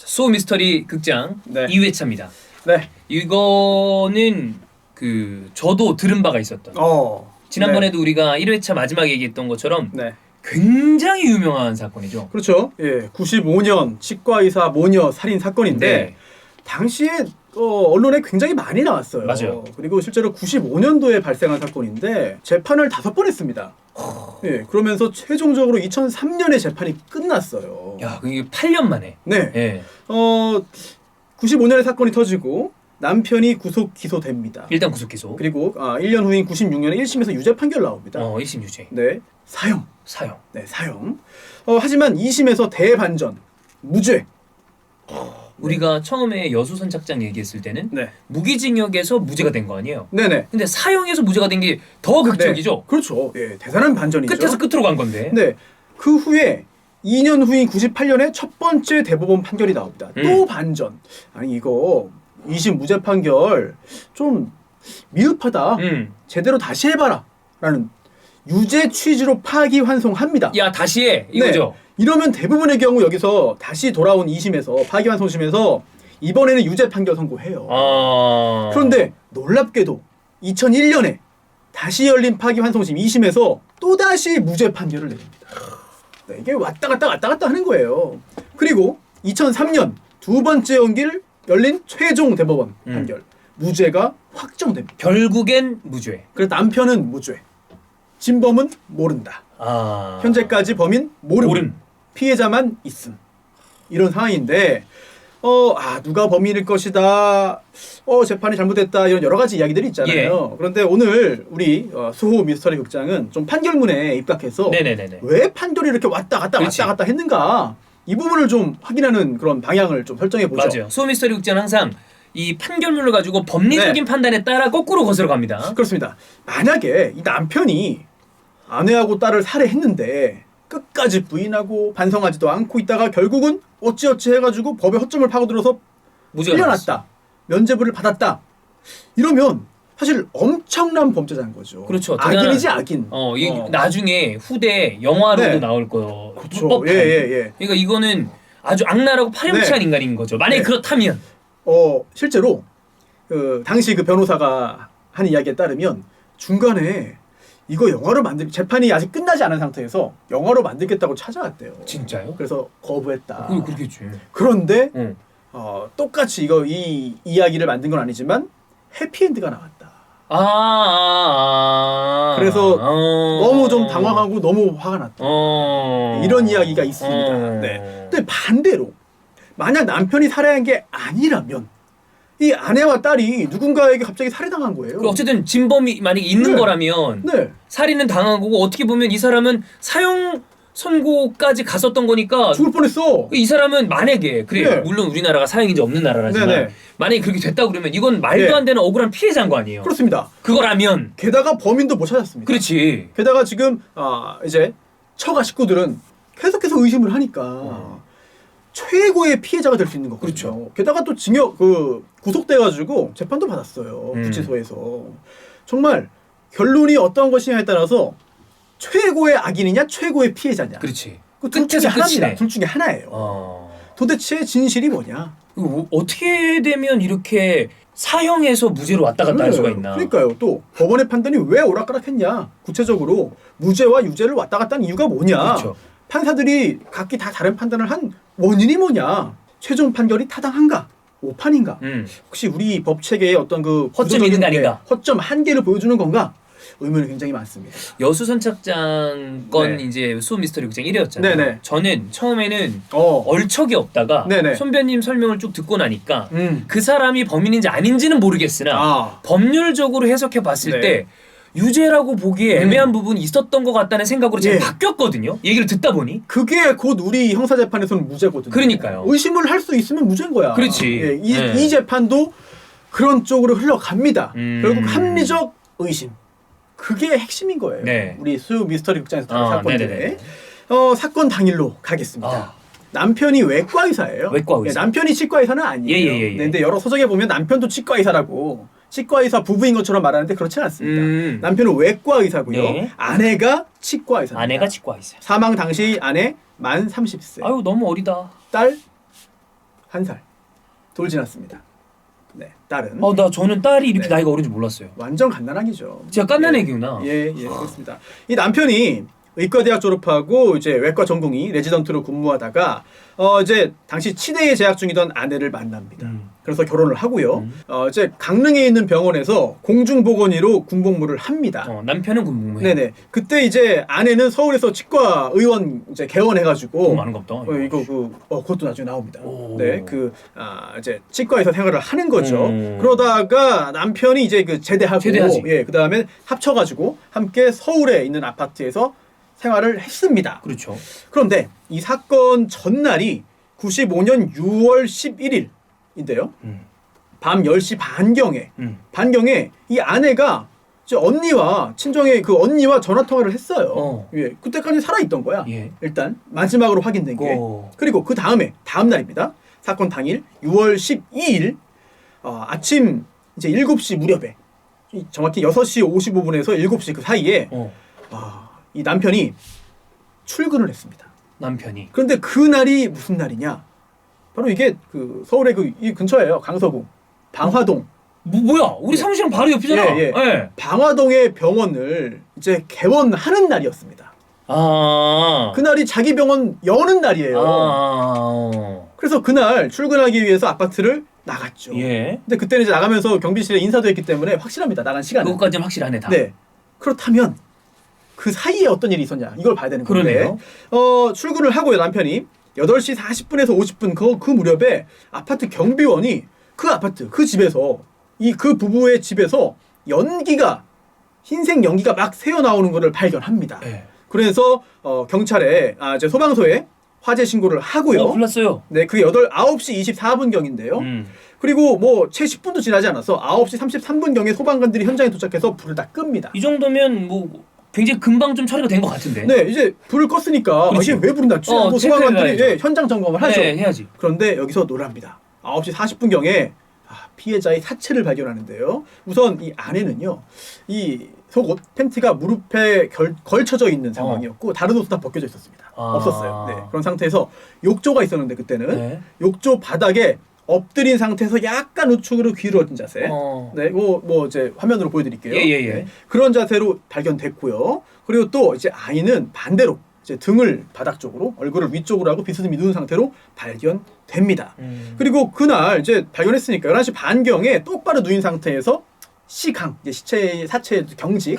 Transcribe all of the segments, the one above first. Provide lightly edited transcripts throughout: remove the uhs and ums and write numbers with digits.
소 미스터리 극장 네. 2회차입니다. 네. 이거는 저도 들은 바가 있었던. 지난번에도 우리가 1회차 마지막에 얘기했던 것처럼 네. 굉장히 유명한 사건이죠. 그렇죠. 예, 95년 치과의사 모녀 살인 사건인데 네. 당시에 언론에 굉장히 많이 나왔어요. 맞아요. 그리고 실제로 95년도에 발생한 사건인데 재판을 5번 했습니다. 예, 그러면서 최종적으로 2003년에 재판이 끝났어요. 야, 그게 8년 만에. 네. 예. 95년에 사건이 터지고 남편이 구속 기소됩니다. 일단 구속 기소. 그리고 1년 후인 96년에 1심에서 유죄 판결 나옵니다. 1심 유죄. 네. 사형. 네, 사형. 하지만 2심에서 대반전. 무죄. 우리가 처음에 여수 선착장 얘기했을 때는 네. 무기징역에서 무죄가 된 거 아니에요? 네네. 근데 사형에서 무죄가 된 게 더 극적이죠? 네. 그렇죠. 예, 대단한 반전이죠. 끝에서 끝으로 간 건데. 네. 그 후에 2년 후인 98년에 첫 번째 대법원 판결이 나옵니다. 또 반전. 아니 이거 2심 무죄 판결 좀 미흡하다. 제대로 다시 해봐라. 라는 유죄 취지로 파기환송합니다. 야, 다시 해. 이거죠? 네. 이러면 대부분의 경우 여기서 다시 돌아온 2심에서 파기환송심에서 이번에는 유죄 판결 선고해요. 그런데 놀랍게도 2001년에 다시 열린 파기환송심 2심에서 또다시 무죄 판결을 내립니다. 네, 이게 왔다 갔다 하는 거예요. 그리고 2003년 두 번째 열린 최종 대법원 판결. 무죄가 확정됩니다. 결국엔 무죄. 그래서 남편은 무죄. 진범은 모른다. 현재까지 범인 모름. 피해자만 있음. 이런 상황인데 누가 범인일 것이다. 재판이 잘못됐다. 이런 여러 가지 이야기들이 있잖아요. 그런데 오늘 우리 수호 미스터리 극장은 좀 판결문에 입각해서 네네네네. 왜 판결이 이렇게 왔다 갔다 했는가 이 부분을 좀 확인하는 그런 방향을 좀 설정해 보죠. 맞아요. 수호 미스터리 극장은 항상 이 판결문을 가지고 법리적인 판단에 따라 거꾸로 거슬러 갑니다. 그렇습니다. 만약에 이 남편이 아내하고 딸을 살해했는데 끝까지 부인하고 반성하지도 않고 있다가 결국은 어찌어찌 해가지고 법의 허점을 파고들어서 풀려났다. 면죄부를 받았다. 이러면 사실 엄청난 범죄자인 거죠. 그렇죠. 악인이지 악인. 나중에 후대 영화로도 나올 거예요. 그렇죠. 예. 그러니까 이거는 아주 악랄하고 파렴치한 인간인 거죠. 만약에 그렇다면. 실제로 당시 그 변호사가 한 이야기에 따르면 중간에 이거 영화로 재판이 아직 끝나지 않은 상태에서 영화로 만들겠다고 찾아왔대요. 진짜요? 그래서 거부했다. 그렇겠지. 그런데 똑같이 이 이야기를 만든 건 아니지만 해피엔드가 나왔다. 그래서 너무 좀 당황하고 너무 화가 났다. 이런 이야기가 있습니다. 네. 근데 반대로 만약 남편이 살해한 게 아니라면 이 아내와 딸이 누군가에게 갑자기 살해당한 거예요. 어쨌든 진범이 만약에 있는 거라면 살인은 당한 거고 어떻게 보면 이 사람은 사형 선고까지 갔었던 거니까 죽을 뻔했어. 이 사람은 만약에 물론 우리나라가 사형이 이제 없는 나라라지만 만약에 그렇게 됐다 그러면 이건 말도 안 되는 억울한 피해자인 거 아니에요. 그렇습니다. 그거라면 게다가 범인도 못 찾았습니다. 그렇지. 게다가 지금 이제 처가 식구들은 계속해서 의심을 하니까 최고의 피해자가 될 수 있는 거거든요. 그렇죠. 게다가 또 구속돼가지고 재판도 받았어요. 구치소에서. 정말 결론이 어떤 것이냐에 따라서 최고의 악인이냐 최고의 피해자냐. 그렇지. 둘 중에 하나입니다. 둘 중에 하나예요. 도대체 진실이 뭐냐. 어떻게 되면 이렇게 사형에서 무죄로 왔다 갔다 할 수가 있나. 그러니까요. 또 법원의 판단이 왜 오락가락했냐. 구체적으로 무죄와 유죄를 왔다 갔다 하는 이유가 뭐냐. 그렇죠. 판사들이 각기 다 다른 판단을 한 원인이 뭐냐. 최종 판결이 타당한가. 오판인가. 혹시 우리 법체계의 어떤 허점이 있는 거 아닌가. 허점 한계를 보여주는 건가. 의문이 굉장히 많습니다. 여수 선착장 건 이제 수호 미스터리 극장 1회였잖아요. 저는 처음에는 얼척이 없다가 선배님 설명을 쭉 듣고 나니까 그 사람이 범인인지 아닌지는 모르겠으나 법률적으로 해석해 봤을 때 유죄라고 보기에 애매한 부분이 있었던 것 같다는 생각으로 제가 바뀌었거든요. 얘기를 듣다 보니. 그게 곧 우리 형사재판에서는 무죄거든요. 그러니까요. 의심을 할 수 있으면 무죄인 거야. 그렇지. 이 재판도 그런 쪽으로 흘러갑니다. 결국 합리적 의심. 그게 핵심인 거예요. 우리 수요 미스터리 극장에서 다룬 사건인데 사건 당일로 가겠습니다. 남편이 외과의사예요. 남편이 치과의사는 아니에요. 근데 여러 서적에 보면 남편도 치과의사라고 치과의사 부부인 것처럼 말하는데 그렇지는 않습니다. 남편은 외과의사고요. 아내가 치과의사입니다. 사망 당시 아내 만 30세. 아유 너무 어리다. 딸 1살 돌 지났습니다. 네, 딸은. 저는 딸이 이렇게 나이가 어린지 몰랐어요. 완전 갓난아기죠. 진짜 갓난애기구나. 그렇습니다. 이 남편이 의과대학 졸업하고 이제 외과 전공의 레지던트로 근무하다가 이제 당시 치대에 재학 중이던 아내를 만납니다. 그래서 결혼을 하고요. 이제 강릉에 있는 병원에서 공중보건의로 군복무를 합니다. 남편은 군복무해. 네네. 그때 이제 아내는 서울에서 치과 의원 이제 개원해가지고 많은 거 없다. 그것도 나중에 나옵니다. 네, 이제 치과에서 생활을 하는 거죠. 그러다가 남편이 이제 제대하지. 그 다음에 합쳐가지고 함께 서울에 있는 아파트에서 생활을 했습니다. 그렇죠. 그런데 이 사건 전날이 95년 6월 11일인데요. 밤 10시 반경에 이 아내가 언니와 친정의 그 언니와 전화 통화를 했어요. 그때까지 살아있던 거야. 일단 마지막으로 확인된 게. 그리고 그 다음 날입니다. 사건 당일 6월 12일 아침 이제 7시 무렵에 정확히 6시 55분에서 7시 그 사이에 이 남편이 출근을 했습니다. 남편이. 그런데 그 날이 무슨 날이냐? 바로 이게 서울의 이 근처예요. 강서구 방화동. 뭐야? 우리 사무실은 바로 옆이잖아. 방화동의 병원을 이제 개원하는 날이었습니다. 그날이 자기 병원 여는 날이에요. 그래서 그날 출근하기 위해서 아파트를 나갔죠. 근데 그때는 이제 나가면서 경비실에 인사도 했기 때문에 확실합니다. 나간 시간은. 그것까지는 확실하네 다. 네. 그렇다면 그 사이에 어떤 일이 있었냐 이걸 봐야 되는 건데. 그러네요. 출근을 하고요 남편이 8시 40분에서 50분 그 무렵에 아파트 경비원이 그 아파트 그 집에서 그 부부의 집에서 흰색 연기가 막 새어나오는 것을 발견합니다. 그래서 경찰에 이제 소방서에 화재 신고를 하고요. 불렀어요. 네, 그게 9시 24분경인데요. 그리고 채 10분도 지나지 않아서 9시 33분경에 소방관들이 현장에 도착해서 불을 다 끕니다. 이 정도면 굉장히 금방 좀 처리가 된 것 같은데. 네, 이제 불을 껐으니까 이게 왜 불이 났지? 소방관들이 현장 점검을 하죠. 해야지. 그런데 여기서 노랍니다. 9시 40분경에 피해자의 사체를 발견하는데요. 우선 이 아내는요, 이 속옷, 팬티가 무릎에 걸쳐져 있는 상황이었고 다른 옷은 다 벗겨져 있었습니다. 없었어요. 네, 그런 상태에서 욕조가 있었는데 그때는 욕조 바닥에 엎드린 상태에서 약간 우측으로 기울어진 자세. 네, 이제 화면으로 보여드릴게요. 네, 그런 자세로 발견됐고요. 그리고 또 이제 아이는 반대로 이제 등을 바닥 쪽으로, 얼굴을 위쪽으로 하고 비스듬히 누운 상태로 발견됩니다. 그리고 그날 이제 발견했으니까 11시 반경에 똑바로 누인 상태에서 시강, 이제 사체의 경직,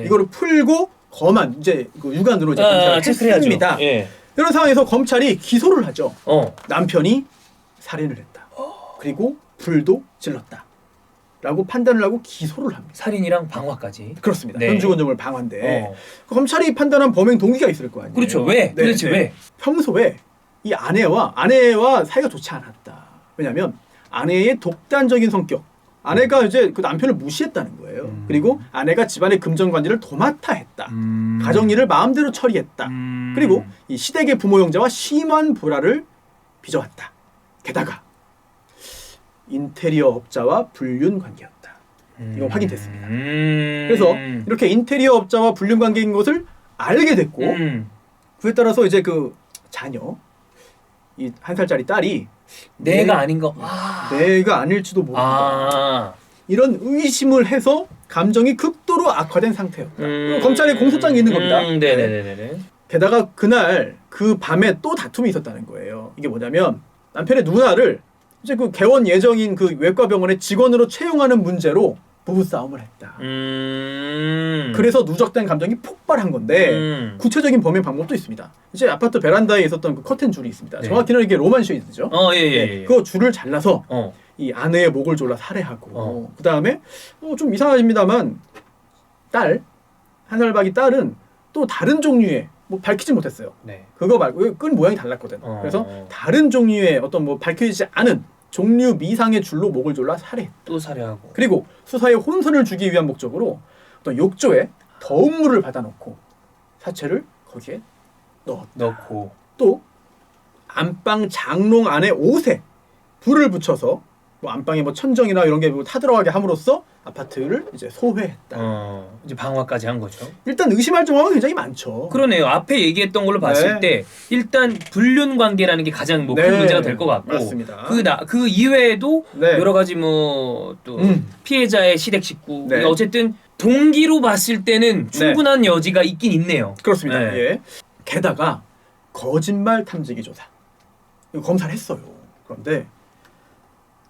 이거를 풀고 검안 이제 육안으로 이제 검사를 했습니다. 이런 상황에서 검찰이 기소를 하죠. 남편이 살인을 했다. 그리고 불도 질렀다. 라고 판단을 하고 기소를 합니다. 살인이랑 방화까지. 그렇습니다. 현주건조물 방화인데 검찰이 판단한 범행 동기가 있을 거 아니에요. 그렇죠. 왜? 도대체 왜? 평소에 이 아내와 사이가 좋지 않았다. 왜냐하면 아내의 독단적인 성격. 아내가 이제 그 남편을 무시했다는 거예요. 그리고 아내가 집안의 금전관리를 도맡아 했다. 가정일을 마음대로 처리했다. 그리고 이 시댁의 부모 형제와 심한 불화를 빚어왔다. 게다가 인테리어 업자와 불륜 관계였다. 이거 확인됐습니다. 그래서 이렇게 인테리어 업자와 불륜 관계인 것을 알게 됐고 그에 따라서 이제 그 자녀, 이 1살짜리 딸이 내가 아닌 거, 내가 아닐지도 모른다. 이런 의심을 해서 감정이 극도로 악화된 상태였다. 검찰에 공소장이 있는 겁니다. 네네네네. 게다가 그날 그 밤에 또 다툼이 있었다는 거예요. 이게 뭐냐면 남편의 누나를 이제 그 개원 예정인 그 외과병원의 직원으로 채용하는 문제로 부부싸움을 했다. 그래서 누적된 감정이 폭발한 건데 구체적인 범행 방법도 있습니다. 이제 아파트 베란다에 있었던 그 커튼 줄이 있습니다. 정확히는 이게 로만 쉐이드죠. 그 줄을 잘라서 이 아내의 목을 졸라 살해하고 그 다음에 좀 이상합니다만 딸, 1살박이 딸은 또 다른 종류의 밝히지 못했어요. 그거 말고 끈 모양이 달랐거든. 그래서 다른 종류의 어떤 밝혀지지 않은 종류 미상의 줄로 목을 졸라 살해했다. 또 살해하고. 그리고 수사에 혼선을 주기 위한 목적으로 어떤 욕조에 더운 물을 받아놓고 사체를 거기에 넣고 또 안방 장롱 안에 옷에 불을 붙여서 뭐 안방에 뭐 천정이나 이런 게 뭐 타들어가게 함으로써 아파트를 이제 소회했다. 이제 방화까지 한 거죠. 일단 의심할 정황은 굉장히 많죠. 그러네요. 앞에 얘기했던 걸로 봤을 때 일단 불륜 관계라는 게 가장 뭐 큰 문제가 될 것 같고, 맞습니다. 그 이외에도 여러 가지 뭐 또 피해자의 시댁 식구, 어쨌든 동기로 봤을 때는 충분한 여지가 있긴 있네요. 그렇습니다. 예. 게다가 거짓말 탐지기 조사 이거 검사를 했어요. 그런데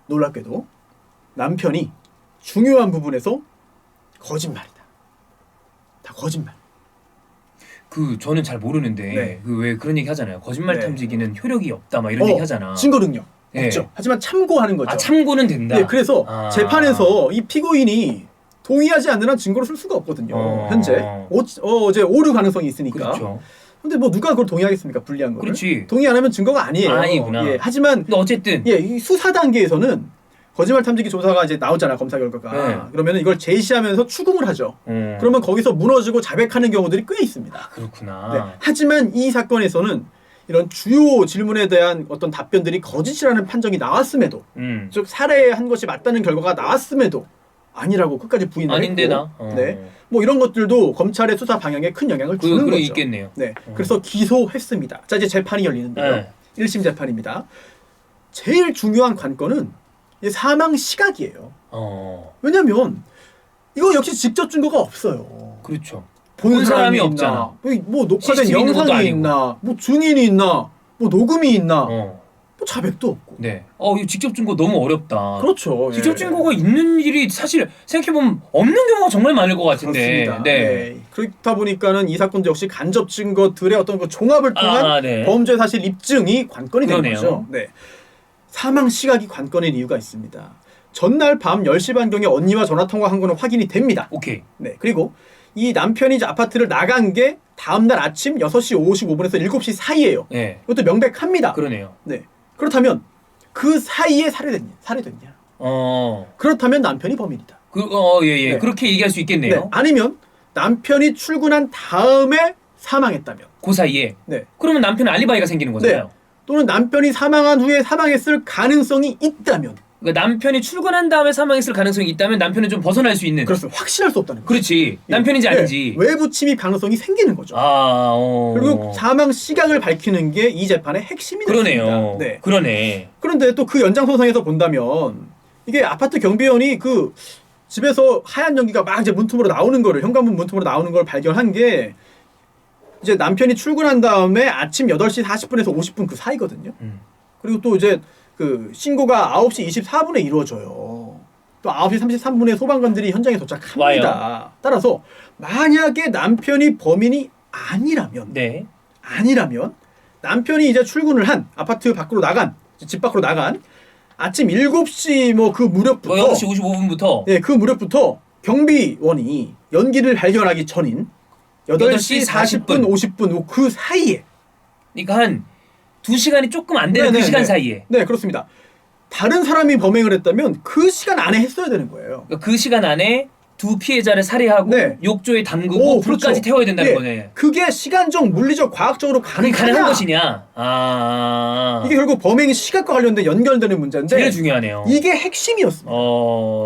놀랍게도 남편이 중요한 부분에서 거짓말이다. 다 거짓말. 저는 잘 모르는데 그 왜 그런 얘기 하잖아요. 거짓말 탐지기는 효력이 없다 막 이런 얘기 하잖아. 증거 능력 없죠. 하지만 참고하는 거죠. 참고는 된다. 그래서 재판에서 이 피고인이 동의하지 않는 한 증거로 쓸 수가 없거든요. 현재 어제 오류 가능성이 있으니까. 그렇죠. 근데 뭐 누가 그걸 동의하겠습니까? 불리한 거를. 그렇지. 동의 안 하면 증거가 아니에요. 아니구나. 하지만 근데 어쨌든 이 수사 단계에서는 거짓말 탐지기 조사가 이제 나오잖아, 검사 결과가. 그러면 이걸 제시하면서 추궁을 하죠. 그러면 거기서 무너지고 자백하는 경우들이 꽤 있습니다. 그렇구나. 하지만 이 사건에서는 이런 주요 질문에 대한 어떤 답변들이 거짓이라는 판정이 나왔음에도, 즉 살해한 것이 맞다는 결과가 나왔음에도 아니라고 끝까지 부인을 아닌데나. 했고, 뭐 이런 것들도 검찰의 수사 방향에 큰 영향을 주는 거죠. 있겠네요. 그래서 기소했습니다. 자, 이제 재판이 열리는데요. 1심 재판입니다. 제일 중요한 관건은 사망 시각이에요. 왜냐면 이거 역시 직접 증거가 없어요. 그렇죠. 본 사람이 없잖아. 뭐 녹화된 영상이 있나, 뭐 증인이 있나, 뭐 녹음이 있나, 뭐 자백도 없고. 이거 직접 증거 너무 어렵다. 그렇죠. 직접 증거가 있는 일이 사실 생각해보면 없는 경우가 정말 많을 것 같은데. 그렇습니다. 그렇다 보니까는 이 사건도 역시 간접 증거들의 어떤 그 종합을 통한 범죄 사실 입증이 관건이 되는 거죠. 사망 시각이 관건인 이유가 있습니다. 전날 밤 10시 반경에 언니와 전화 통화한 거는 확인이 됩니다. 오케이. 그리고 이 남편이 이제 아파트를 나간 게 다음날 아침 6시 55분에서 7시 사이예요. 이것도 명백합니다. 그러네요. 그렇다면 그 사이에 살해됐냐? 그렇다면 남편이 범인이다. 그렇게 얘기할 수 있겠네요. 아니면 남편이 출근한 다음에 사망했다면. 그 사이에. 그러면 남편은 알리바이가 생기는 거잖아요. 또는 남편이 사망한 후에 사망했을 가능성이 있다면. 그러니까 남편이 출근한 다음에 사망했을 가능성이 있다면 남편은 좀 벗어날 수 있는. 그렇습니다. 확실할 수 없다는 거죠. 그렇지. 남편인지 아닌지. 외부 침입 가능성이 생기는 거죠. 그리고 사망 시각을 밝히는 게 이 재판의 핵심이 됐습니다. 그러네요. 그러네. 그런데 또 그 연장선상에서 본다면 이게 아파트 경비원이 그 집에서 하얀 연기가 막 이제 문틈으로 나오는 거를, 현관문 문틈으로 나오는 걸 발견한 게 이제 남편이 출근한 다음에 아침 8시 40분에서 50분 그 사이거든요. 그리고 또 이제 그 신고가 9시 24분에 이루어져요. 또 9시 33분에 소방관들이 현장에 도착합니다. 와요. 따라서 만약에 남편이 범인이 아니라면 남편이 이제 출근을 한 아파트 밖으로 나간, 집 밖으로 나간 아침 7시 뭐 그 무렵부터 8시 55분부터 그 무렵부터 경비원이 연기를 발견하기 전인 8시 40분, 50분 그 사이에, 그러니까 한 2시간이 조금 안 되는 그 시간 사이에. 그렇습니다. 다른 사람이 범행을 했다면 그 시간 안에 했어야 되는 거예요. 그러니까 그 시간 안에 두 피해자를 살해하고 욕조에 담그고 불까지 태워야 된다는 거네. 그게 시간적, 물리적, 과학적으로 가능한 것이냐. 이게 결국 범행의 시각과 관련된 연결되는 문제인데 제일 중요하네요. 이게 핵심이었습니다.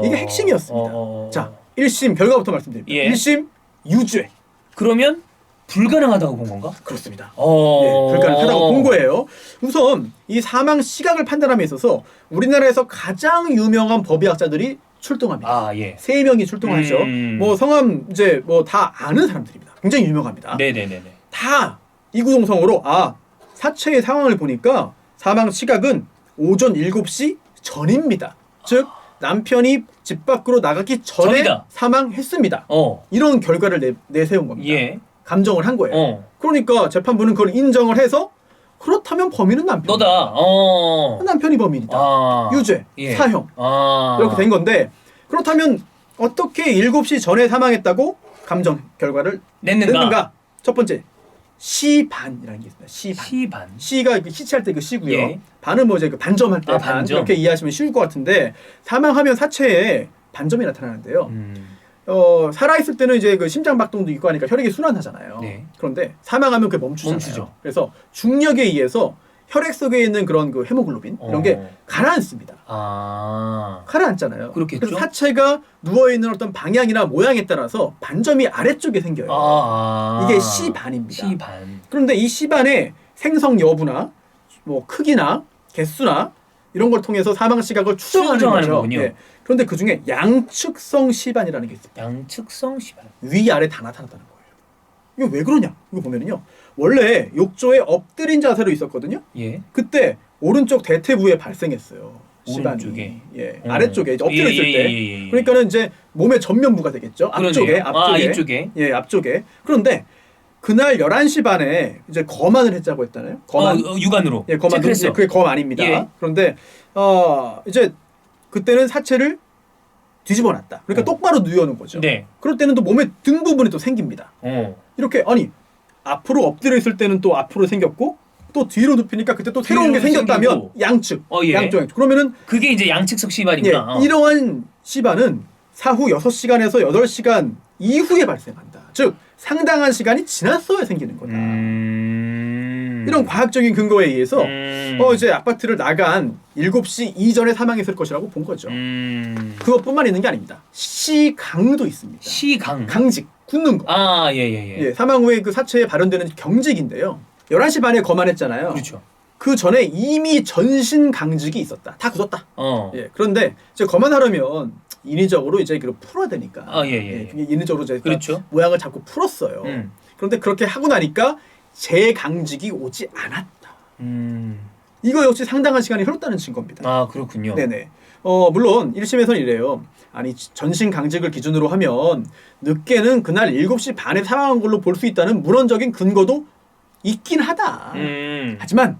이게 핵심이었습니다. 자, 1심 결과부터 말씀드립니다. 1심 유죄. 그러면 불가능하다고 본 건가? 그렇습니다. 불가능하다고 본 거예요. 우선 이 사망 시각을 판단함에 있어서 우리나라에서 가장 유명한 법의학자들이 출동합니다. 3명이 출동하죠. 뭐 성함 이제 뭐 다 아는 사람들입니다. 굉장히 유명합니다. 다 이구동성으로 사체의 상황을 보니까 사망 시각은 오전 7시 전입니다. 즉 남편이 집 밖으로 나가기 전에 사망했습니다. 이런 결과를 내세운 겁니다. 감정을 한 거예요. 그러니까 재판부는 그걸 인정을 해서 그렇다면 범인은 남편이다. 너다. 남편이 범인이다. 유죄, 사형 이렇게 된 건데, 그렇다면 어떻게 7시 전에 사망했다고 감정 결과를 내는가? 첫 번째, 시반이라는 게 있습니다. 시반. 시가 시치할 때 그 시고요. 반은 뭐 이제 그 반점할 때 반. 이렇게 이해하시면 쉬울 것 같은데, 사망하면 사체에 반점이 나타나는데요. 살아있을 때는 이제 그 심장박동도 있고 하니까 혈액이 순환하잖아요. 그런데 사망하면 그게 멈추잖아요. 그래서 중력에 의해서 혈액 속에 있는 그런 그 헤모글로빈 이런 게 가라앉습니다. 가라앉잖아요. 그렇겠죠? 그래서 사체가 누워 있는 어떤 방향이나 모양에 따라서 반점이 아래쪽에 생겨요. 이게 C반입니다. C반. 그런데 이 C반의 생성 여부나 뭐 크기나 개수나 이런 걸 통해서 사망 시각을 추정하는 거죠. 네. 그런데 그 중에 양측성 C반이라는 게 있습니다. 양측성 C반. 위아래 다 나타났다는 거예요. 이거 왜 그러냐? 이거 보면은요. 원래 욕조에 엎드린 자세로 있었거든요. 예. 그때 오른쪽 대퇴부에 발생했어요. C반이. 오른쪽에. 예. 아래쪽에 이제 엎드려 있을 때. 그러니까는 이제 몸의 전면부가 되겠죠. 앞쪽에. 이쪽에. 예, 앞쪽에. 그런데 그날 11시 반에 이제 거만을 했자고 했잖아요. 거만. 육안으로. 예, 거만. 그게 검 아닙니다. 예. 그런데 이제 그때는 사체를 뒤집어 놨다. 그러니까 똑바로 누워놓은 거죠. 네. 그럴 때는 또 몸의 등 부분이 또 생깁니다. 이렇게 앞으로 엎드려 있을 때는 또 앞으로 생겼고 또 뒤로 눕히니까 그때 또 새로운 게 생겼다면 생기고. 양측. 예. 양쪽. 그러면은 그게 이제 양측성 C반이구나. 예, 이러한 C반은 사후 6시간에서 8시간 이후에 발생한다. 즉 상당한 시간이 지났어야 생기는 거다. 이런 과학적인 근거에 의해서 이제 아파트를 나간 7시 이전에 사망했을 것이라고 본 거죠. 그것뿐만 있는 게 아닙니다. C강도 있습니다. C강. 강직. 굳는 거. 예. 사망 후에 그 사체에 발현되는 경직인데요. 11시 반에 거만했잖아요. 그렇죠. 그 전에 이미 전신 강직이 있었다. 다 굳었다. 예. 그런데 이제 거만하려면 인위적으로 이제 그걸 풀어야 되니까. 예. 인위적으로 이제 그렇죠. 모양을 자꾸 풀었어요. 그런데 그렇게 하고 나니까 재강직이 오지 않았다. 이거 역시 상당한 시간이 흘렀다는 증거입니다. 그렇군요. 네네. 물론 1심에서는 이래요. 아니 전신 강직을 기준으로 하면 늦게는 그날 7시 반에 사망한 걸로 볼 수 있다는 물언적인 근거도 있긴 하다. 하지만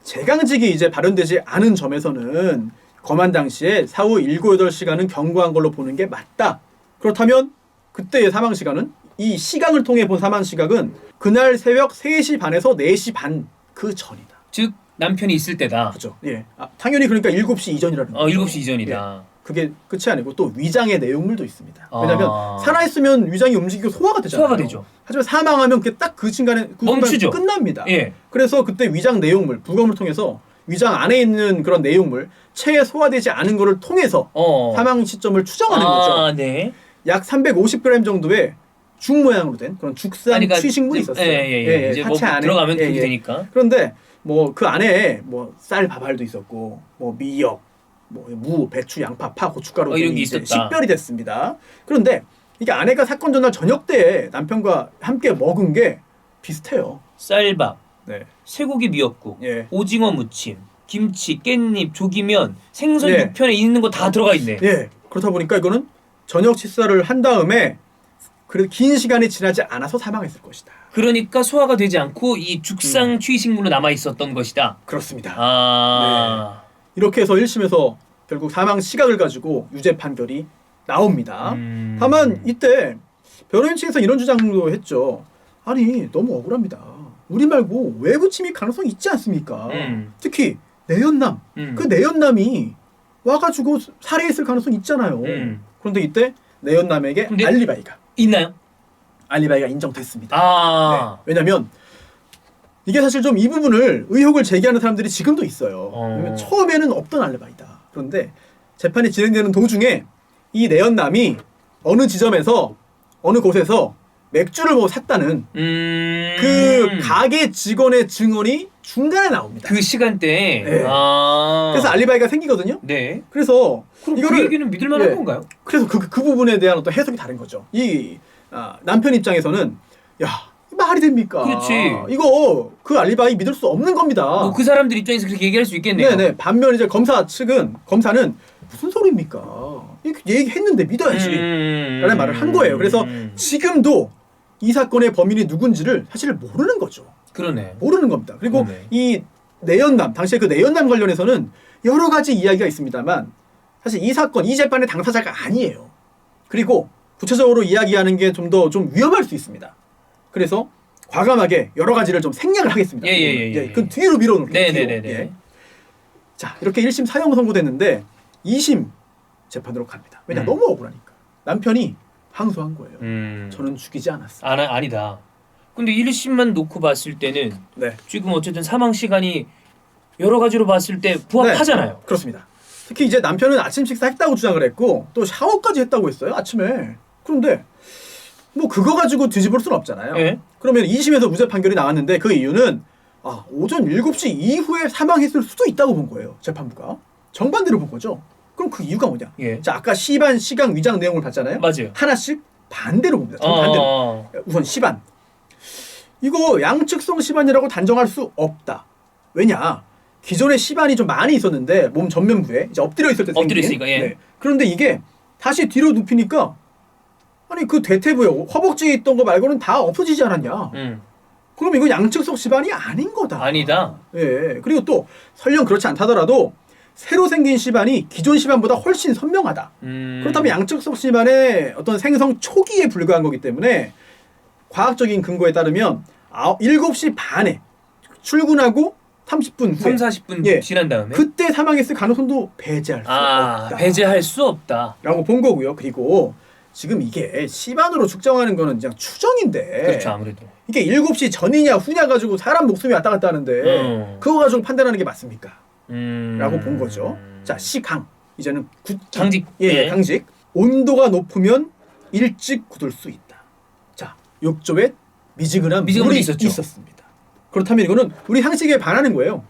재강직이 이제 발현되지 않은 점에서는 거만 당시에 사후 7, 8시간은 경과한 걸로 보는 게 맞다. 그렇다면 그때의 사망 시간은 이 시각을 통해 본 사망 시각은 그날 새벽 3시 반에서 4시 반 그 전이다. 즉 남편이 있을 때다. 그렇죠. 예. 당연히 그러니까 7시 이전이라는 거죠. 7시 이전이다. 예. 그게 끝이 아니고 또 위장의 내용물도 있습니다. 왜냐하면 살아있으면 위장이 움직이고 소화가 되잖아요. 소화가 되죠. 하지만 사망하면 그게 딱 그 순간에 멈추죠. 끝납니다. 예. 그래서 그때 위장 내용물, 부검을 통해서 위장 안에 있는 그런 내용물, 체에 소화되지 않은 것을 통해서 사망 시점을 추정하는 거죠. 네. 약 350g 정도의 죽 모양으로 된 그런 죽산 취식물이 있었어요. 이제 사체 안에 들어가면 그렇게 되니까. 그런데 뭐 그 안에 뭐 쌀 밥알도 있었고 뭐 미역, 뭐 무, 배추, 양파, 파, 고춧가루 이런 게 이제 있었다. 식별이 됐습니다. 그런데 이게 아내가 사건 전날 저녁 때 남편과 함께 먹은 게 비슷해요. 쌀밥, 네. 쇠고기 미역국, 예. 오징어 무침, 김치, 깻잎, 조기면, 생선 6편에 있는 거 다 들어가 있네. 예. 그렇다 보니까 이거는 저녁 식사를 한 다음에 그래도 긴 시간이 지나지 않아서 사망했을 것이다. 그러니까 소화가 되지 않고 이 죽상 취식물로 남아 있었던 것이다. 그렇습니다. 네. 이렇게 해서 1심에서 결국 사망 시각을 가지고 유죄 판결이 나옵니다. 다만 이때 변호인 측에서 이런 주장도 했죠. 아니 너무 억울합니다. 우리 말고 외부 침입 가능성이 있지 않습니까? 특히 내연남. 그 내연남이 와가지고 살해했을 가능성이 있잖아요. 그런데 이때 내연남에게 알리바이가 있나요? 알리바이가 인정됐습니다. 네. 왜냐면 이게 사실 좀 이 부분을 의혹을 제기하는 사람들이 지금도 있어요. 왜냐면 처음에는 없던 알리바이다. 그런데 재판이 진행되는 도중에 이 내연남이 어느 지점에서 어느 곳에서 맥주를 뭐 샀다는 그 가게 직원의 증언이 중간에 나옵니다. 그 시간대에. 네. 그래서 알리바이가 생기거든요. 네. 그래서 그럼 그 얘기는 믿을 만한 건가요? 그래서 그 부분에 대한 어떤 해석이 다른 거죠. 이 남편 입장에서는 야 말이 됩니까? 그렇지. 이거 그 알리바이 믿을 수 없는 겁니다. 그 사람들 입장에서 그렇게 얘기할 수 있겠네요. 네네. 반면 이제 검사는 무슨 소리입니까? 이렇게 얘기했는데 믿어야지. 라는 말을 한 거예요. 그래서 지금도 이 사건의 범인이 누군지를 사실 모르는 거죠. 그러네. 모르는 겁니다. 그리고 이 내연남, 당시에 그 내연남 관련해서는 여러 가지 이야기가 있습니다만 사실 이 사건, 이 재판의 당사자가 아니에요. 그리고 구체적으로 이야기하는 게 좀 더 좀 위험할 수 있습니다. 그래서 과감하게 여러 가지를 좀 생략을 하겠습니다. 그 뒤로 밀어놓을게요. 네네네. 자, 이렇게 1심 사형 선고됐는데 2심 재판으로 갑니다. 왜냐 너무 억울하니까. 남편이 항소한 거예요. 저는 죽이지 않았어요. 아니다. 근데 1심만 놓고 봤을 때는 지금 어쨌든 사망 시간이 여러 가지로 봤을 때 부합하잖아요. 네, 그렇습니다. 특히 이제 남편은 아침 식사했다고 주장을 했고 또 샤워까지 했다고 했어요. 아침에. 그런데 뭐 그거 가지고 뒤집을 수는 없잖아요. 네. 그러면 2심에서 무죄 판결이 나왔는데 그 이유는 오전 7시 이후에 사망했을 수도 있다고 본 거예요. 재판부가. 정반대로 본 거죠. 그럼 그 이유가 뭐냐? 예. 자, 아까 시반, 시강, 위장 내용을 봤잖아요. 맞아요. 하나씩 반대로 봅니다. 정반대로. 우선 시반. 이거 양측성 시반이라고 단정할 수 없다. 왜냐? 기존에 시반이 좀 많이 있었는데 몸 전면부에 이제 엎드려 있을 때 생긴. 엎드려 있으니까. 예. 네. 그런데 이게 다시 뒤로 눕히니까 아니 그 대퇴부에 허벅지에 있던 거 말고는 다 엎어지지 않았냐? 그럼 이건 양측성 시반이 아닌 거다. 아니다. 예. 그리고 또 설령 그렇지 않다더라도 새로 생긴 시반이 기존 시반보다 훨씬 선명하다. 그렇다면 양측성 시반의 어떤 생성 초기에 불과한 거기 때문에 과학적인 근거에 따르면 7시 반에 출근하고 30분 후에 30-40분 지난 다음에 그때 사망했을 가능성도 배제할 수 없다. 배제할 수 없다. 라고 본 거고요. 그리고 지금 이게 시반으로 측정하는 거는 그냥 추정인데 그렇죠. 아무래도 이게 7시 전이냐 후냐 가지고 사람 목숨이 왔다 갔다 하는데 그거 가지고 판단하는 게 맞습니까? 라고 본 거죠. 자, 시강. 이제는 강직. 예, 강직. 온도가 높으면 일찍 굳을 수 있다. 자, 욕조에 미지근한 물이 있었습니다. 그렇다면 이거는 우리 상식에 반하는 거예요.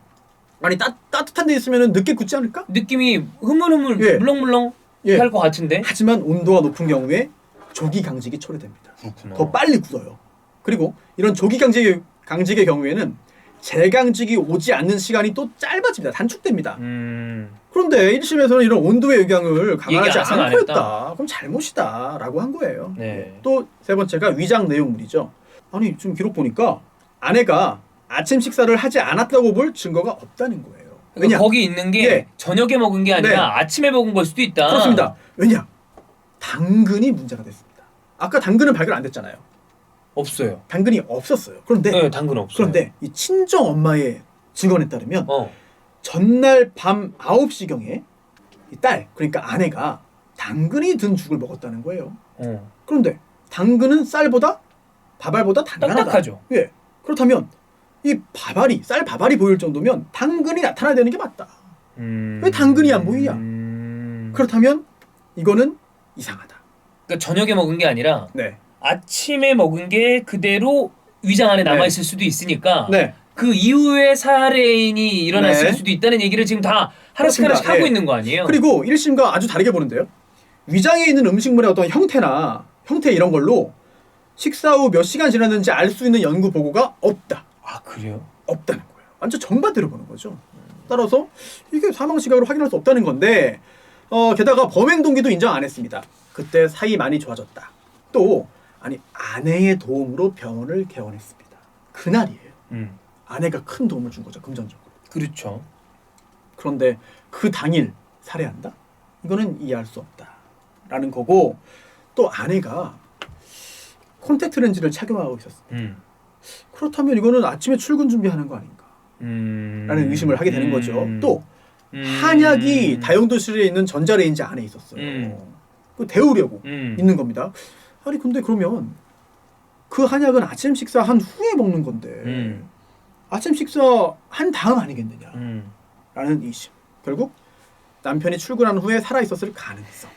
아니 따뜻한 데 있으면 늦게 굳지 않을까? 느낌이 흐물흐물 물렁물렁 할 것 같은데. 하지만 온도가 높은 경우에 조기 강직이 초래됩니다. 그렇구나. 더 빨리 굳어요. 그리고 이런 조기 강직의 경우에는 재강직이 오지 않는 시간이 또 짧아집니다. 단축됩니다. 그런데 1심에서는 이런 온도의 영향을 감안하지 않고 했다. 그럼 잘못이다 라고 한 거예요. 네. 또 세 번째가 위장 내용물이죠. 아니 지금 기록 보니까 아내가 아침 식사를 하지 않았다고 볼 증거가 없다는 거예요. 왜냐? 거기 있는 게 저녁에 먹은 게 아니라 아침에 먹은 걸 수도 있다. 그렇습니다. 왜냐? 당근이 문제가 됐습니다. 아까 당근은 발견 안 됐잖아요. 없어요. 당근이 없었어요. 그런데 당근 없어요. 그런데 이 친정 엄마의 증언에 따르면 전날 밤 9시경에 이 딸, 그러니까 아내가 당근이 든 죽을 먹었다는 거예요. 그런데 당근은 쌀보다 밥알보다 단단하다. 딱딱하죠. 예. 그렇다면 이 밥알이 쌀 밥알이 보일 정도면 당근이 나타나야 되는 게 맞다. 왜 당근이 안 보이냐? 그렇다면 이거는 이상하다. 그러니까 저녁에 먹은 게 아니라 아침에 먹은 게 그대로 위장 안에 남아있을 수도 있으니까 그 이후에 살해인이 일어났을 수도 있다는 얘기를 지금 다 하나씩 하나씩 하고 있는 거 아니에요? 그리고 1심과 아주 다르게 보는데요. 위장에 있는 음식물의 어떤 형태 이런 걸로 식사 후 몇 시간 지났는지 알 수 있는 연구 보고가 없다. 아, 그래요? 없다는 거예요. 완전 정반대로 보는 거죠. 따라서 이게 사망 시각으로 확인할 수 없다는 건데 게다가 범행 동기도 인정 안 했습니다. 그때 사이 많이 좋아졌다. 또 아내의 도움으로 병원을 개원했습니다. 그날이에요. 아내가 큰 도움을 준 거죠. 금전적으로. 그렇죠. 그런데 그 당일 살해한다? 이거는 이해할 수 없다라는 거고 또 아내가 콘택트 렌즈를 착용하고 있었습니다. 그렇다면 이거는 아침에 출근 준비하는 거 아닌가? 라는 의심을 하게 되는 거죠. 또 한약이 다용도실에 있는 전자레인지 안에 있었어요. 그 데우려고 있는 겁니다. 아니 근데 그러면 그 한약은 아침 식사한 후에 먹는 건데 아침 식사한 다음 아니겠느냐? 라는 의심. 결국 남편이 출근한 후에 살아있었을 가능성이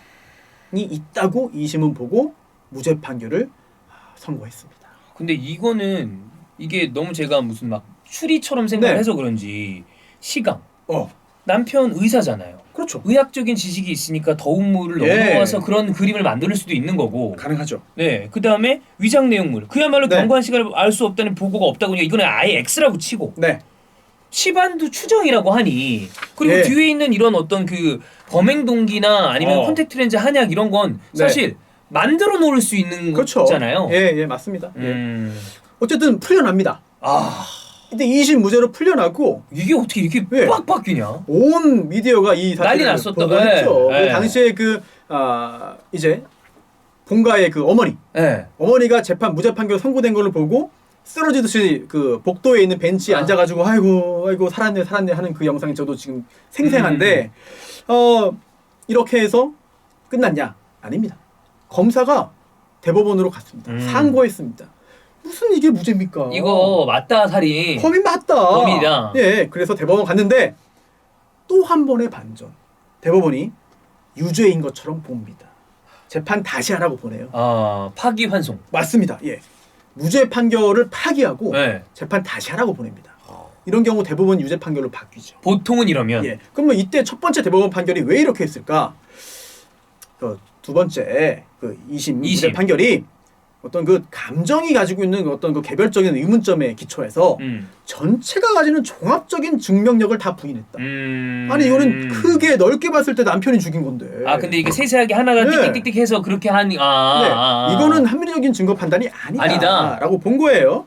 있다고 2심은 보고 무죄 판결을 선고했습니다. 근데 이게 너무 제가 무슨 막 추리처럼 생각해서 그런지 시강. 남편 의사잖아요. 그렇죠. 의학적인 지식이 있으니까 더운 물을 넘어와서 그런 그림을 만들 수도 있는 거고. 가능하죠. 네. 그다음에 위장 내용물. 그야말로 경관 시간을 알 수 없다는 보고가 없다고 이거는 아예 X라고 치고. 시반도 추정이라고 하니 그리고 뒤에 있는 이런 어떤 그 범행 동기나 아니면 콘택트 렌즈 한약 이런 건 사실 만들어 놓을 수 있는 거잖아요. 예, 맞습니다. 어쨌든 풀려납니다. 근데 2심 무죄로 풀려나고 이게 어떻게 이렇게 빡 바뀌냐? 온 미디어가 이 난리 났었다. 했죠. 당시에 이제 본가의 그 어머니가 재판 무죄 판결 선고된 걸로 보고 쓰러지듯이 그 복도에 있는 벤치에 앉아가지고 아이고 살았네 하는 그 영상이 저도 지금 생생한데 이렇게 해서 끝났냐? 아닙니다. 검사가 대법원으로 갔습니다. 상고했습니다. 무슨 이게 무죄입니까? 이거 맞다 살인. 범인 맞다. 범인이다. 예, 그래서 대법원 갔는데 또 한 번의 반전. 대법원이 유죄인 것처럼 봅니다. 재판 다시 하라고 보내요. 아, 파기환송. 맞습니다. 예, 무죄 판결을 파기하고 네. 재판 다시 하라고 보냅니다. 이런 경우 대부분 유죄 판결로 바뀌죠. 보통은 이러면. 예, 그러면 이때 첫 번째 대법원 판결이 왜 이렇게 했을까? 두 번째 그 2심 유죄 판결이 어떤 그 감정이 가지고 있는 어떤 그 개별적인 의문점에 기초해서 전체가 가지는 종합적인 증명력을 다 부인했다. 아니 이거는 크게 넓게 봤을 때 남편이 죽인 건데. 아 근데 이게 세세하게 하나가 네. 띡띡띡해서 그렇게 하니 네. 이거는 합리적인 증거 판단이 아니다라고 본 거예요.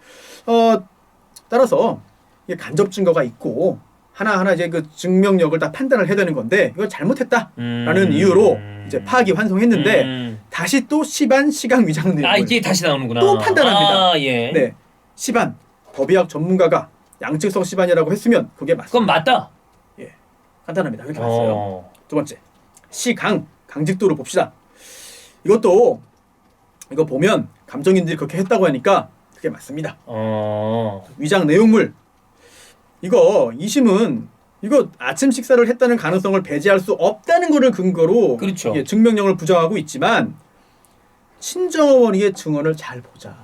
따라서 이게 간접 증거가 있고 하나하나 이제 그 증명력을 다 판단을 해야 되는 건데 이걸 잘못했다라는 이유로 이제 파기 환송했는데 다시 또 시반 시각 위장 내용을 아 이게 다시 나오는구나. 또 판단합니다. 아, 예. 네, 시반 법의학 전문가가 양측성 시반이라고 했으면 그게 맞습니다. 그건 맞다. 예, 간단합니다. 그렇게 봤어요. 두 번째 시강 강직도를 봅시다. 이거 보면 감정인들이 그렇게 했다고 하니까 그게 맞습니다. 위장 내용물 이거 2심은 이거 아침 식사를 했다는 가능성을 배제할 수 없다는 것을 근거로 그렇죠. 예, 증명력을 부정하고 있지만 친정어머니의 증언을 잘 보자.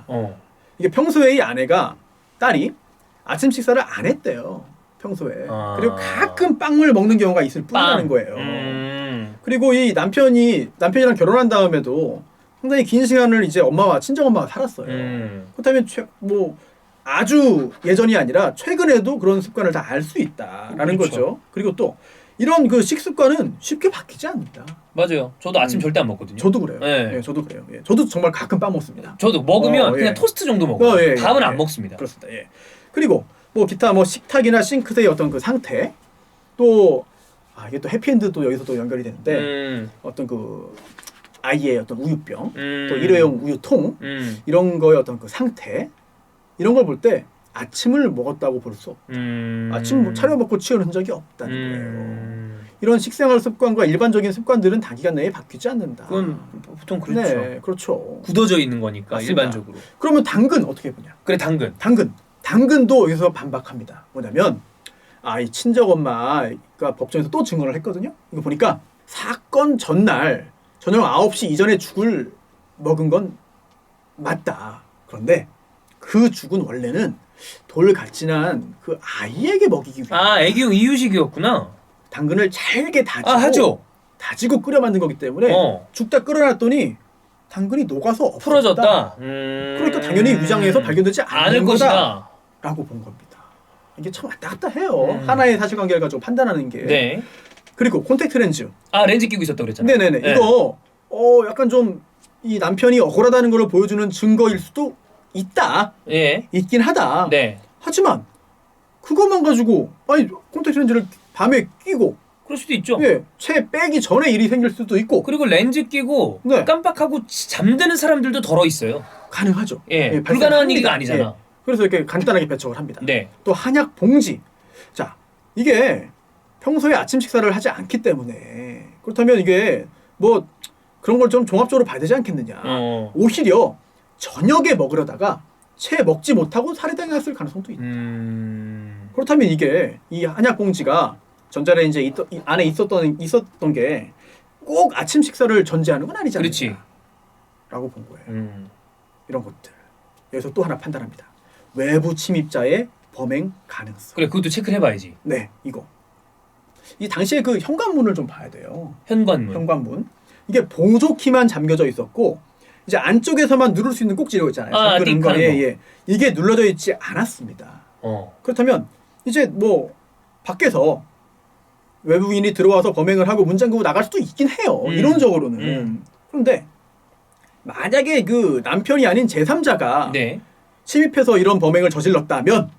이게 평소에 이 아내가 딸이 아침 식사를 안 했대요. 평소에. 그리고 가끔 빵을 먹는 경우가 있을 뿐이라는 거예요. 그리고 이 남편이랑 결혼한 다음에도 상당히 긴 시간을 이제 엄마와 친정엄마가 살았어요. 그렇다면 아주 예전이 아니라 최근에도 그런 습관을 다 알 수 있다라는 그렇죠. 거죠. 그리고 또 이런 그 식습관은 쉽게 바뀌지 않는다. 맞아요. 저도 아침 절대 안 먹거든요. 저도 그래요. 네. 예, 저도 그래요. 예, 저도 정말 가끔 빵 먹습니다. 저도 먹으면 그냥 예. 토스트 정도 먹어요. 예, 밥은 예, 안 예. 먹습니다. 그렇습니다. 예. 그리고 기타 식탁이나 싱크대의 어떤 그 상태 또 이게 또 해피엔드 또 여기서 또 연결이 되는데 어떤 그 아이의 어떤 우유병 또 일회용 우유통 이런 거의 어떤 그 상태 이런 걸 볼 때 아침을 먹었다고 볼 수 없다. 아침 차려 먹고 치우는 흔적이 없다는 거예요. 이런 식생활 습관과 일반적인 습관들은 단기간 내에 바뀌지 않는다. 그건 보통 그렇죠. 네, 그렇죠. 굳어져 있는 거니까 맞습니다. 일반적으로. 그러면 당근 어떻게 보냐? 그래 당근. 당근도 여기서 반박합니다. 뭐냐면 이 친정 엄마가 법정에서 또 증언을 했거든요. 이거 보니까 사건 전날 저녁 9시 이전에 죽을 먹은 건 맞다. 그런데 그 죽은 원래는 돌같이난 그 아이에게 먹이기 위해 애기용 이유식이었구나. 당근을 잘게 하죠. 다지고 끓여 만든 거기 때문에 죽다 끓여놨더니 당근이 녹아서 없어졌다. 풀어졌다. 그러니까 당연히 위장에서 발견되지 않을 것이다 라고 본 겁니다. 이게 참 왔다 갔다 해요. 하나의 사실관계를 가지고 판단하는 게. 네. 그리고 콘택트 렌즈. 렌즈 끼고 있었다고 그랬잖아요. 네네네. 네. 이거 약간 좀 이 남편이 억울하다는 걸 보여주는 증거일 수도 있다. 예. 있긴 하다. 네. 하지만 그것만 가지고 콘택트 렌즈를 밤에 끼고 그럴 수도 있죠. 예, 채 빼기 전에 일이 생길 수도 있고. 그리고 렌즈 끼고 네. 깜빡하고 잠드는 사람들도 덜어 있어요. 가능하죠. 예. 불가능한 얘기가 아니잖아. 예. 그래서 이렇게 간단하게 배척을 합니다. 네. 또 한약 봉지. 자, 이게 평소에 아침 식사를 하지 않기 때문에 그렇다면 이게 그런 걸 좀 종합적으로 봐야 되지 않겠느냐. 오히려 저녁에 먹으려다가 채 먹지 못하고 살해당했을 가능성도 있다. 그렇다면 이게 이 한약 봉지가 전자레인지에 안에 있었던 게 꼭 아침 식사를 전제하는 건 아니잖아요. 그렇지. 라고 본 거예요. 이런 것들. 여기서 또 하나 판단합니다. 외부 침입자의 범행 가능성. 그래, 그것도 체크를 해봐야지. 네, 이거. 이 당시에 그 현관문을 좀 봐야 돼요. 현관문. 이게 보조키만 잠겨져 있었고 이제 안쪽에서만 누를 수 있는 꼭지로 있잖아요. 띵하는 거. 예. 이게 눌러져 있지 않았습니다. 그렇다면 이제 밖에서 외부인이 들어와서 범행을 하고 문 잠그고 나갈 수도 있긴 해요. 이론적으로는. 그런데 만약에 그 남편이 아닌 제3자가 네. 침입해서 이런 범행을 저질렀다면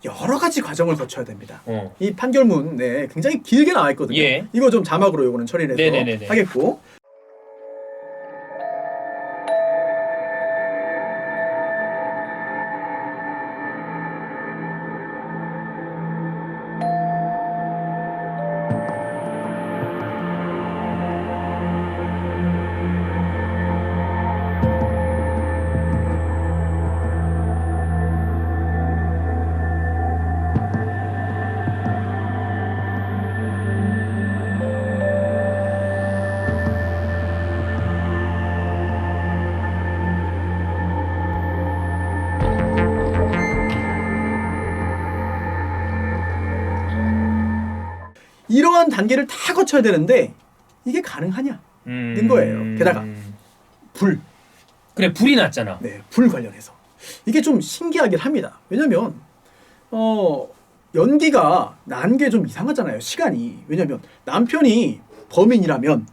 여러 가지 과정을 거쳐야 됩니다. 이 판결문 굉장히 길게 나와 있거든요. 예. 이거 좀 자막으로 요거는 처리를 해서 네네네네. 하겠고. 이러한 단계를 다 거쳐야 되는데 이게 가능하냐는 거예요. 게다가 불. 그래, 불이 났잖아. 네, 불 관련해서 이게 좀 신기하긴 합니다. 왜냐면 연기가 난 게 좀 이상하잖아요. 시간이. 왜냐면 남편이 범인이라면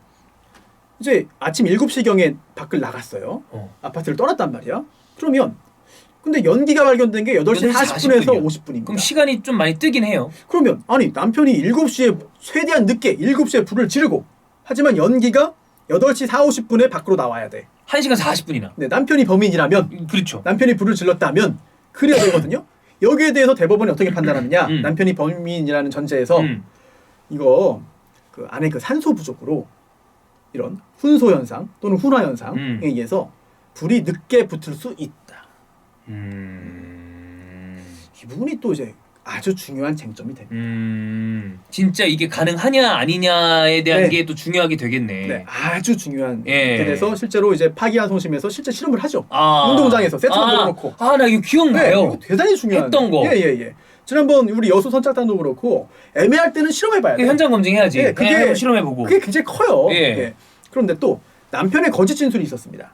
이제 아침 7시경에 밖을 나갔어요. 아파트를 떠났단 말이야. 그러면 근데 연기가 발견된 게 8시 40분에서 50분입니다. 그럼 시간이 좀 많이 뜨긴 해요. 그러면 아니 남편이 7시에 최대한 늦게 7시에 불을 지르고 하지만 연기가 8시 50분에 밖으로 나와야 돼. 1시간 40분이나. 네, 남편이 범인이라면 그렇죠. 남편이 불을 질렀다면 그래야 되거든요. 여기에 대해서 대법원이 어떻게 판단하느냐? 남편이 범인이라는 전제에서 이거 그 안에 그 산소 부족으로 이런 훈소 현상 또는 훈화 현상에 의해서 불이 늦게 붙을 수 있다. 이 부분이 또 이제 아주 중요한 쟁점이 됩니다. 진짜 이게 가능하냐 아니냐에 대한 네. 게 또 중요하게 되겠네. 네, 아주 중요한. 예. 그래서 실제로 이제 파기환송심에서 실제 실험을 하죠. 운동장에서 세트로 넣어놓고. 나 이거 기억나요. 네, 이거 대단히 중요한. 했던 거. 예. 지난번 우리 여수 선착단도 그렇고 애매할 때는 실험해봐야 돼. 현장 검증해야지. 네, 그게 한번 실험해보고. 그게 굉장히 커요. 예. 예. 그런데 또 남편의 거짓 진술이 있었습니다.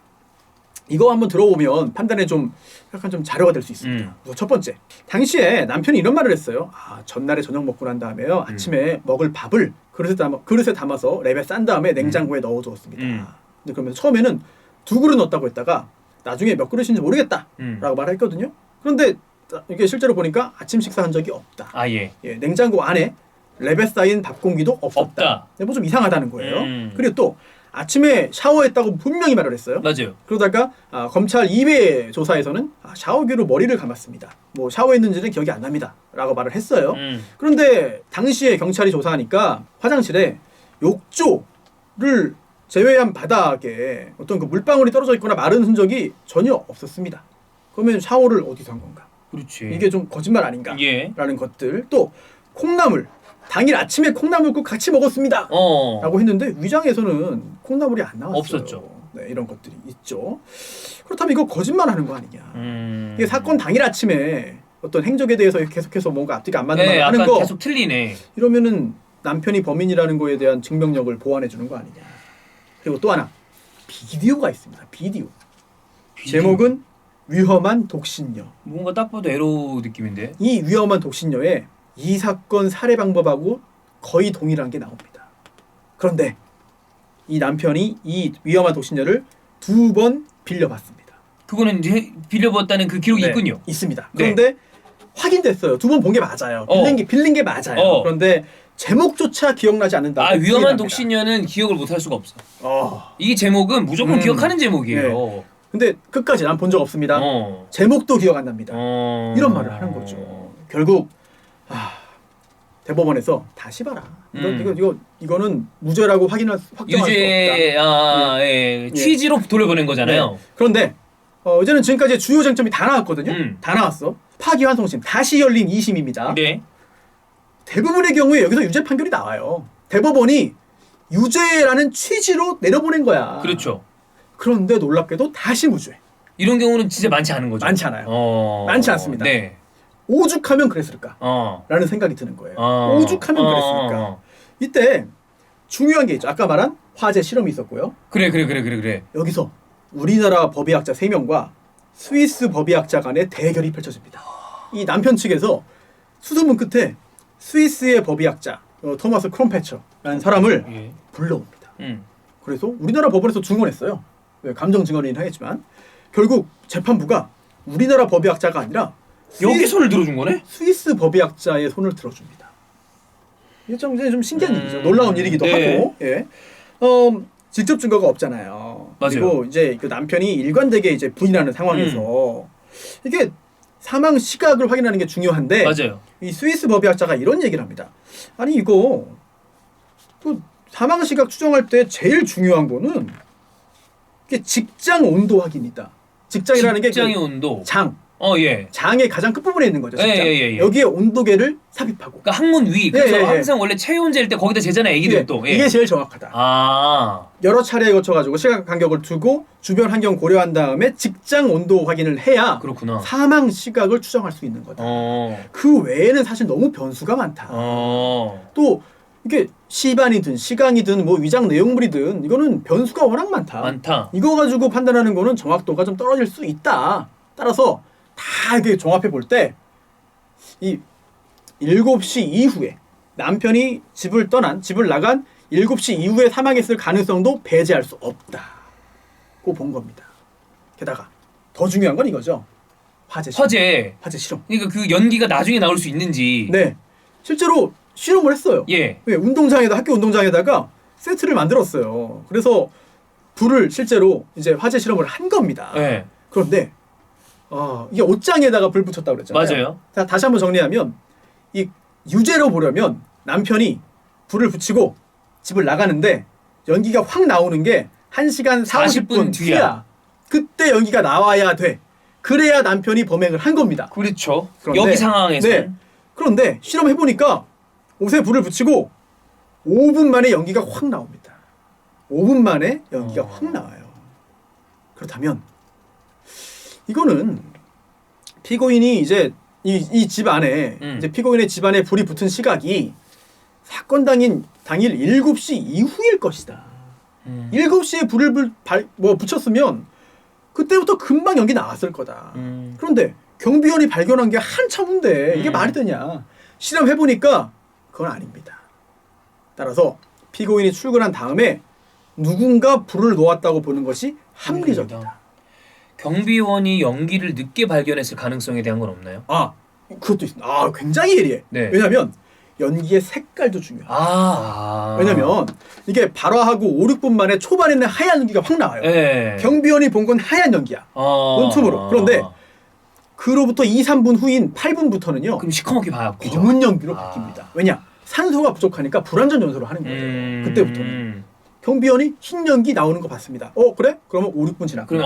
이거 한번 들어보면 판단에 좀 약간 좀 자료가 될 수 있습니다. 첫 번째, 당시에 남편이 이런 말을 했어요. 전날에 저녁 먹고 난 다음에요. 아침에 먹을 밥을 그릇에 담아서 랩에 싼 다음에 냉장고에 넣어두었습니다. 근데 그러면서 처음에는 2그릇 넣었다고 했다가 나중에 몇 그릇인지 모르겠다라고 말했거든요. 그런데 이게 실제로 보니까 아침 식사한 적이 없다. 예. 냉장고 안에 랩에 쌓인 밥 공기도 없었다. 뭐 좀 이상하다는 거예요. 그리고 또 아침에 샤워했다고 분명히 말을 했어요. 맞아요. 그러다가 검찰 2회 조사에서는 샤워기로 머리를 감았습니다. 뭐 샤워했는지는 기억이 안 납니다. 라고 말을 했어요. 그런데 당시에 경찰이 조사하니까 화장실에 욕조를 제외한 바닥에 어떤 그 물방울이 떨어져 있거나 마른 흔적이 전혀 없었습니다. 그러면 샤워를 어디서 한 건가? 그렇지. 이게 좀 거짓말 아닌가? 예. 라는 것들. 또 콩나물. 당일 아침에 콩나물국 같이 먹었습니다. 라고 했는데 위장에서는 콩나물이 안 나왔어요. 없었죠. 네, 이런 것들이 있죠. 그렇다면 이거 거짓말하는 거 아니냐? 이게 사건 당일 아침에 어떤 행적에 대해서 계속해서 뭔가 앞뒤가 안 맞는 말을 하는 거 계속 틀리네. 이러면은 남편이 범인이라는 거에 대한 증명력을 보완해 주는 거 아니냐? 그리고 또 하나 비디오가 있습니다. 비디오. 제목은 위험한 독신녀. 뭔가 딱 봐도 에로 느낌인데. 이 위험한 독신녀에 이 사건 살해 방법하고 거의 동일한 게 나옵니다. 그런데 이 남편이 이 위험한 독신녀를 2번 빌려봤습니다. 그거는 이제 빌려봤다는 그 기록이 있군요. 있습니다. 그런데 확인됐어요. 2번 본 게 맞아요. 빌린 게 맞아요. 그런데 제목조차 기억나지 않는다. 위험한 독신녀는 기억을 못할 수가 없어. 이 제목은 무조건 기억하는 제목이에요. 네. 근데 끝까지 난 본 적 없습니다. 제목도 기억 안 납니다. 이런 말을 하는 거죠. 결국 대법원에서 다시 봐라. 이거는 무죄라고 확정할 수 없다. 취지로 돌려보낸 거잖아요. 네. 그런데 이제는 지금까지 주요 쟁점이 다 나왔거든요. 다 나왔어. 파기환송심 다시 열린 2심입니다. 네. 대부분의 경우에 여기서 유죄 판결이 나와요. 대법원이 유죄라는 취지로 내려보낸 거야. 그렇죠. 그런데 놀랍게도 다시 무죄. 이런 경우는 진짜 많지 않은 거죠. 많지 않아요. 많지 않습니다. 네. 오죽하면 그랬을까? 라는 생각이 드는 거예요. 오죽하면 그랬을까? 이때 중요한 게 있죠. 아까 말한 화재 실험이 있었고요. 그래. 여기서 우리나라 법의학자 3명과 스위스 법의학자 간의 대결이 펼쳐집니다. 이 남편 측에서 수소문 끝에 스위스의 법의학자 토마스 크롬패처라는 사람을 불러옵니다. 그래서 우리나라 법원에서 증언했어요. 감정 증언이긴 하겠지만 결국 재판부가 우리나라 법의학자가 아니라 여기 손을 들어준 거네? 스위스 법의학자의 손을 들어줍니다. 이게 좀 신기한 일이죠. 놀라운 일이기도 하고. 예. 직접 증거가 없잖아요. 맞아요. 그리고 이제 그 남편이 일관되게 이제 부인하는 상황에서 이게 사망 시각을 확인하는 게 중요한데 맞아요. 이 스위스 법의학자가 이런 얘기를 합니다. 아니 이거 그 사망 시각 추정할 때 제일 중요한 거는 이게 직장 온도 확인이다. 직장이라는 게 직장의 온도. 장의 가장 끝부분에 있는 거죠. 예. 여기에 온도계를 삽입하고. 그러니까 항문 위. 그래서 항상 원래 체온 잴 때 거기다 재잖아, 애기들 또. 이게 제일 정확하다. 여러 차례에 거쳐가지고 시간 간격을 두고 주변 환경 고려한 다음에 직장 온도 확인을 해야 그렇구나. 사망 시각을 추정할 수 있는 거다. 그 외에는 사실 너무 변수가 많다. 또 이게 시반이든 시강이든 뭐 위장 내용물이든 이거는 변수가 워낙 많다. 이거 가지고 판단하는 거는 정확도가 좀 떨어질 수 있다. 따라서 다 이렇게 종합해 볼 때 이 7시 이후에 남편이 집을 나간 7시 이후에 사망했을 가능성도 배제할 수 없다고 본 겁니다. 게다가 더 중요한 건 이거죠. 화재 실험. 그러니까 그 연기가 나중에 나올 수 있는지. 네. 실제로 실험을 했어요. 예. 학교 운동장에다가 세트를 만들었어요. 그래서 불을 실제로 이제 화재 실험을 한 겁니다. 예. 그런데 이게 옷장에다가 불 붙였다고 그랬잖아요. 맞아요. 자, 다시 한번 정리하면 이 유죄로 보려면 남편이 불을 붙이고 집을 나가는데 연기가 확 나오는 게 1시간 40분 뒤야. 그때 연기가 나와야 돼. 그래야 남편이 범행을 한 겁니다. 그렇죠. 여기 상황에서. 네. 그런데 실험해보니까 옷에 불을 붙이고 5분 만에 연기가 확 나옵니다. 5분 만에 연기가 확 나와요. 그렇다면 이거는 피고인이 이제 이 집 안에 이제 피고인의 집 안에 불이 붙은 시각이 사건 당일 7시 이후일 것이다. 7시에 불을 붙였으면 그때부터 금방 연기 나왔을 거다. 그런데 경비원이 발견한 게 한참 후인데 이게 말이 되냐. 실험해보니까 그건 아닙니다. 따라서 피고인이 출근한 다음에 누군가 불을 놓았다고 보는 것이 합리적이다. 경비원이 연기를 늦게 발견했을 가능성에 대한 건 없나요? 그것도 있습니다. 굉장히 예리해. 네. 왜냐하면 연기의 색깔도 중요해요. 왜냐면 이게 발화하고 5, 6분 만에 초반에는 하얀 연기가 확 나와요. 네. 경비원이 본 건 하얀 연기야. 온툼으로. 그런데 그로부터 2, 3분 후인 8분부터는요. 그럼 시커멓게 바뀌죠. 검은 연기로 바뀝니다. 왜냐? 산소가 부족하니까 불완전 연소를 하는 거예요. 그때부터는. 경비원이 흰 연기 나오는 거 봤습니다. 그래? 그러면 5, 6분 지났구나.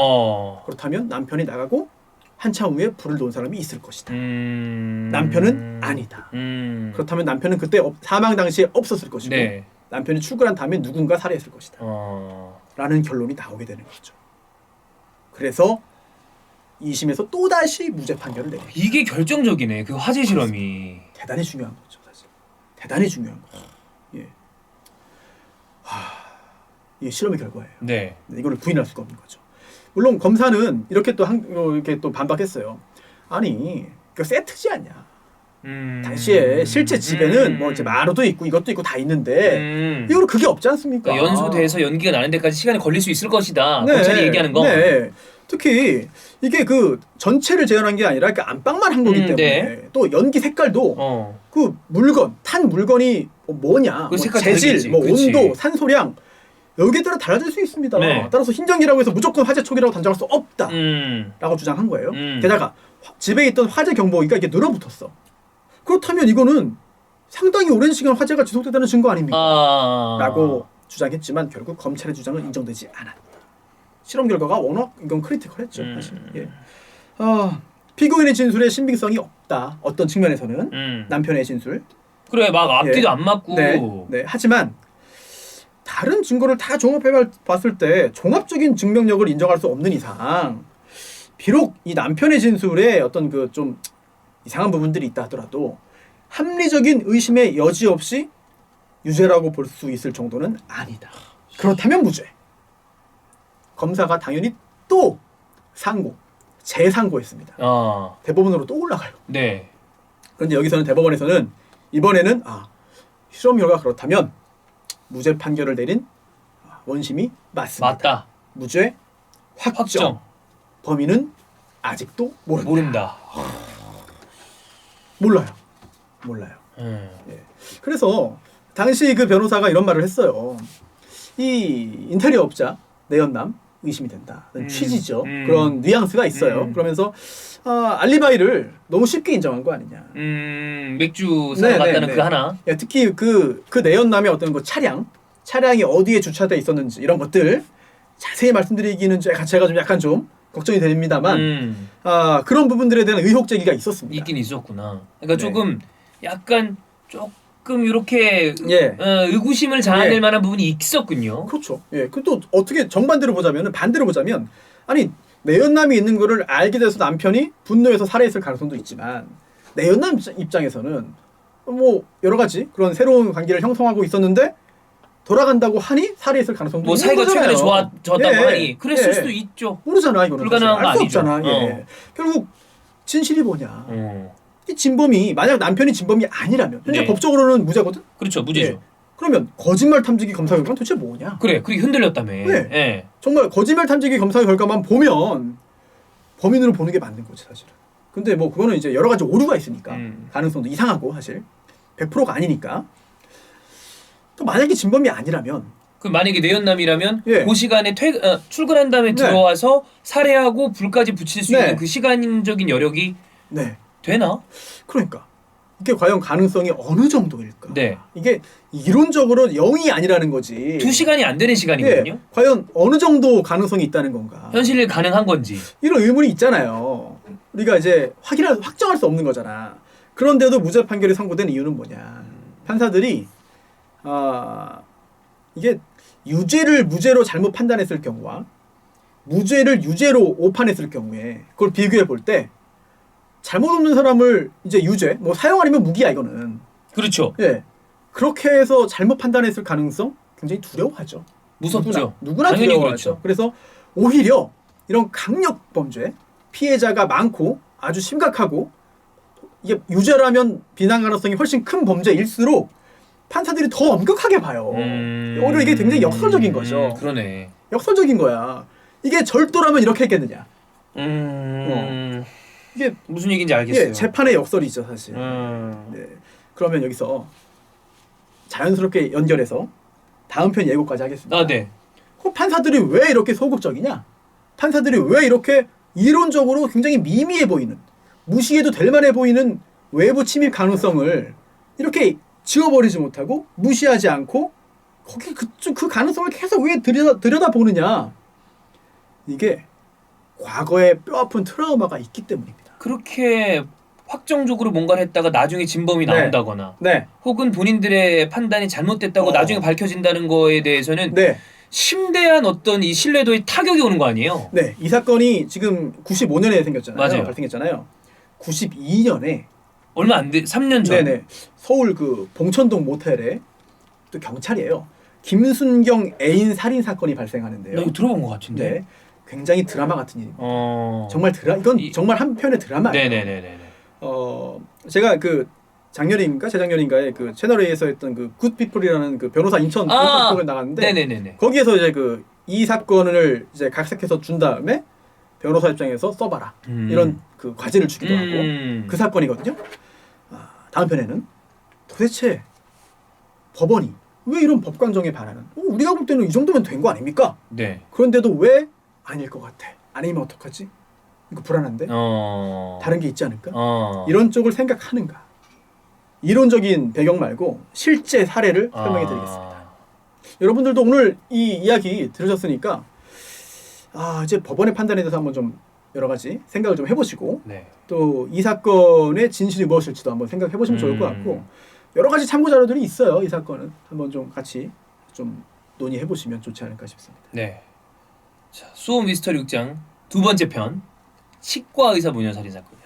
그렇다면 남편이 나가고 한참 후에 불을 놓은 사람이 있을 것이다. 남편은 아니다. 그렇다면 남편은 그때 사망 당시에 없었을 것이고 네. 남편이 출근한 다음에 누군가 살해했을 것이다. 라는 결론이 나오게 되는 거죠. 그래서 2심에서 또다시 무죄 판결을 내립니다. 이게 결정적이네. 그 화재 실험이. 대단히 중요한 거죠. 사실. 대단히 중요한 거죠. 예. 이게 실험의 결과예요. 네. 이거를 부인할 수가 없는 거죠. 물론 검사는 이렇게 또 반박했어요. 아니, 그 세트지 않냐. 당시에 실제 집에는 뭐 이제 마루도 있고 이것도 있고 다 있는데 이거는 그게 없지 않습니까? 그러니까 연소돼서 연기가 나는 데까지 시간이 걸릴 수 있을 것이다. 검찰이 얘기하는 거. 네. 특히 이게 그 전체를 재현한 게 아니라 그 안방만 한 거기 때문에 네. 또 연기 색깔도 그 물건, 탄 물건이 뭐냐, 그 색깔 재질, 다르겠지. 뭐 그치. 온도, 산소량 여기에 따라 달라질 수 있습니다. 네. 따라서 흰전기라고 해서 무조건 화재 촉이라고 단정할 수 없다. 라고 주장한 거예요. 게다가 집에 있던 화재 경보기가 이게 늘어붙었어. 그렇다면 이거는 상당히 오랜 시간 화재가 지속됐다는 증거 아닙니까? 라고 주장했지만 결국 검찰의 주장은 인정되지 않았다. 실험 결과가 워낙 이건 크리티컬했죠. 사실. 예. 피고인의 진술에 신빙성이 없다. 어떤 측면에서는 남편의 진술. 그래 막 앞뒤도 안 맞고. 네. 하지만 다른 증거를 다 종합해 봤을 때 종합적인 증명력을 인정할 수 없는 이상 비록 이 남편의 진술에 어떤 그 좀 이상한 부분들이 있다 하더라도 합리적인 의심의 여지 없이 유죄라고 볼 수 있을 정도는 아니다. 그렇다면 무죄. 검사가 당연히 또 재상고했습니다. 대법원으로 또 올라가요. 네. 그런데 여기서는 대법원에서는 이번에는 실험 결과 그렇다면 무죄 판결을 내린 원심이 맞습니다. 맞다. 무죄 확정. 범인은 아직도 모른다. 몰라요. 예. 그래서 당시 그 변호사가 이런 말을 했어요. 이 인테리어 업자 내연남 의심이 된다는 취지죠. 그런 뉘앙스가 있어요. 그러면서 알리바이를 너무 쉽게 인정한 거 아니냐. 맥주 사러 갔다는 그 하나. 야, 특히 그 내연남의 어떤 그 차량이 어디에 주차돼 있었는지 이런 것들 자세히 말씀드리기는 제가 좀 약간 좀 걱정이 됩니다만 그런 부분들에 대한 의혹 제기가 있었습니다. 있긴 있었구나. 그러니까 조금 약간 조금 이렇게 의구심을 자아낼 만한 부분이 있었군요. 그렇죠. 예. 그 또 어떻게 반대로 보자면 아니 내연남이 있는 거를 알게 돼서 남편이 분노해서 살해했을 가능성도 있지만 내연남 입장에서는 뭐 여러 가지 그런 새로운 관계를 형성하고 있었는데 돌아간다고 하니 살해했을 가능성도 뭐 있는 사이가 거잖아요. 최근에 좋아졌다고 예. 하니 그랬을 예. 수도 있죠. 모르잖아 이거는. 불가능한 거 알수 아니죠. 없잖아. 예. 결국 진실이 뭐냐. 이 진범이 만약 남편이 진범이 아니라면 현재 네. 법적으로는 무죄거든. 그렇죠, 무죄죠. 예. 그러면 거짓말 탐지기 검사 결과는 도대체 뭐냐? 그래, 그게 흔들렸다며. 네. 예. 정말 거짓말 탐지기 검사 결과만 보면 범인으로 보는 게 맞는 거지 사실은. 근데 뭐 그거는 이제 여러 가지 오류가 있으니까 가능성도 이상하고 사실 100%가 아니니까. 또 만약에 진범이 아니라면 그 만약에 내연남이라면 예. 그 시간에 출근한 다음에 들어와서 살해하고 불까지 붙일 수 있는 그 시간적인 여력이 되나? 그러니까 이게 과연 가능성이 어느 정도일까? 네. 이게 이론적으로 0이 아니라는 거지. 2시간이 안 되는 시간이거든요. 과연 어느 정도 가능성이 있다는 건가? 현실에 가능한 건지. 이런 의문이 있잖아요. 우리가 이제 확정할 수 없는 거잖아. 그런데도 무죄 판결이 선고된 이유는 뭐냐? 판사들이 이게 유죄를 무죄로 잘못 판단했을 경우와 무죄를 유죄로 오판했을 경우에 그걸 비교해 볼 때 잘못 없는 사람을 이제 유죄, 뭐 사형 아니면 무기야 이거는. 그렇죠. 예, 그렇게 해서 잘못 판단했을 가능성 굉장히 두려워하죠. 무섭죠. 누구나 당연히 두려워하죠. 그렇죠. 그래서 오히려 이런 강력 범죄, 피해자가 많고 아주 심각하고 이게 유죄라면 비난 가능성이 훨씬 큰 범죄일수록 판사들이 더 엄격하게 봐요. 오히려 이게 굉장히 역설적인 거죠. 그러네. 역설적인 거야. 이게 절도라면 이렇게 했겠느냐. 이게 무슨 얘기인지 알겠어요. 예, 재판의 역설이죠 사실. 네. 그러면 여기서 자연스럽게 연결해서 다음 편 예고까지 하겠습니다. 네. 판사들이 왜 이렇게 소극적이냐? 판사들이 왜 이렇게 이론적으로 굉장히 미미해 보이는, 무시해도 될 만해 보이는 외부 침입 가능성을 이렇게 지워버리지 못하고 무시하지 않고 거기 그 가능성을 계속 왜 들여다보느냐? 이게 과거에 뼈아픈 트라우마가 있기 때문입니다. 그렇게 확정적으로 뭔가를 했다가 나중에 진범이 나온다거나 혹은 본인들의 판단이 잘못됐다고 나중에 밝혀진다는 거에 대해서는 심대한 어떤 이 신뢰도에 타격이 오는 거 아니에요? 네. 이 사건이 지금 95년에 생겼잖아요. 맞아요. 발생했잖아요. 92년에 얼마 안 돼. 3년 전. 네네. 서울 그 봉천동 모텔에 또 경찰이에요. 김순경 애인 살인 사건이 발생하는데요. 나 이거 들어본 것 같은데. 네. 굉장히 드라마 같은 일입니다. 정말 이건 정말 한편의 드라마예요. 네네네네. 제가 그 작년인가 재작년인가에 그 채널 A에서 했던 그 굿피플이라는 그 변호사 인천 프로그램 나갔는데 네네네네. 거기에서 이제 그 이 사건을 이제 각색해서 준 다음에 변호사 입장에서 써봐라 이런 그 과제를 주기도 하고 그 사건이거든요. 다음 편에는 도대체 법원이 왜 이런 법관정에 반하는? 우리가 볼 때는 이 정도면 된 거 아닙니까? 네. 그런데도 왜 아닐 것 같아? 아니면 어떡하지? 이거 불안한데? 다른 게 있지 않을까? 이런 쪽을 생각하는가? 이론적인 배경 말고 실제 사례를 설명해 드리겠습니다. 여러분들도 오늘 이 이야기 들으셨으니까 이제 법원의 판단에 대해서 한번 좀 여러 가지 생각을 좀 해보시고 또 이 사건의 진실이 무엇일지도 한번 생각해 보시면 좋을 것 같고 여러 가지 참고 자료들이 있어요. 이 사건은 한번 좀 같이 좀 논의해 보시면 좋지 않을까 싶습니다. 네. 자, 수호 미스터리 6장 두 번째 편 치과 의사 무녀 살인 사건.